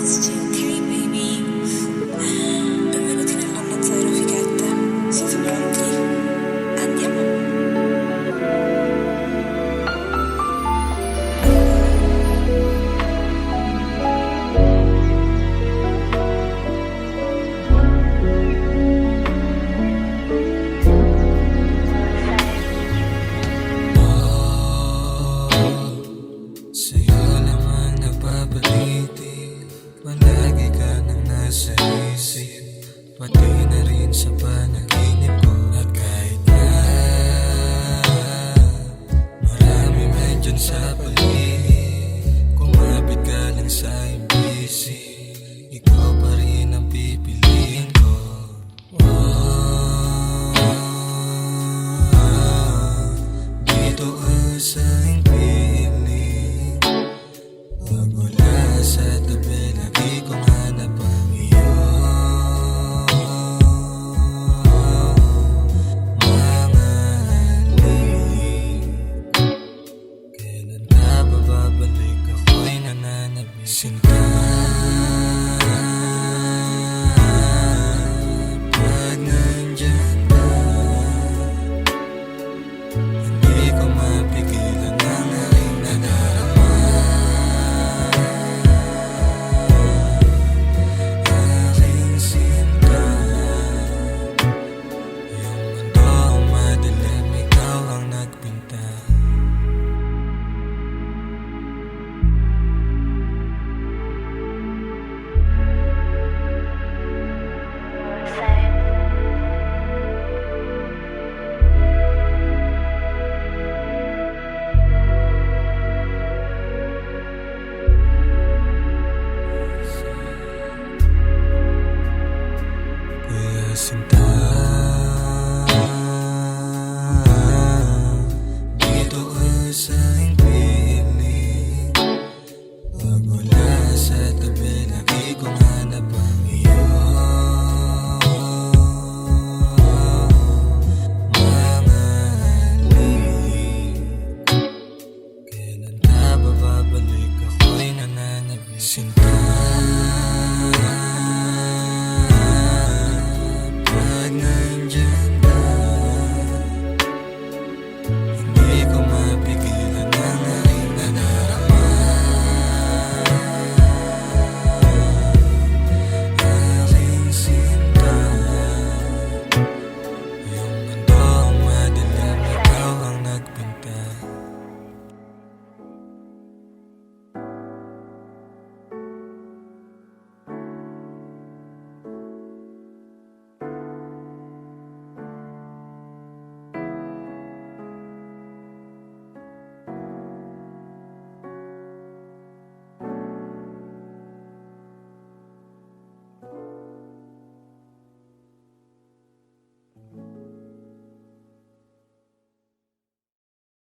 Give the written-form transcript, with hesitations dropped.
Okay, baby. Benvenuti nell'anno zero, fighette. Siete pronti? Andiamo. Sa'yo naman napabaliti, palagi ka nang nasa isip, pati na rin sa panaginip ko. At kahit na marami man dyan sa paligid, kumapit ka lang sa imbisi, ikaw pa rin ang pipiliin ko. Dito sa aking piling, magmula sa tabi, lagi kong hanap ang iyong mga halik. Kailan ka ba babalik, ako'y nananabik. Sinta, pag nandyan ka, hindi ko mapigilan ang aking nadarama. Aking sinta, yung mundo ang madilim, ikaw ang nagpinta. Kaya sinta, dito sa aking piling, magmula sa tabi, lagi kong hanap ang iyong mga halik. Kailan ka ba babalik, ako'y nananabik. Sinta,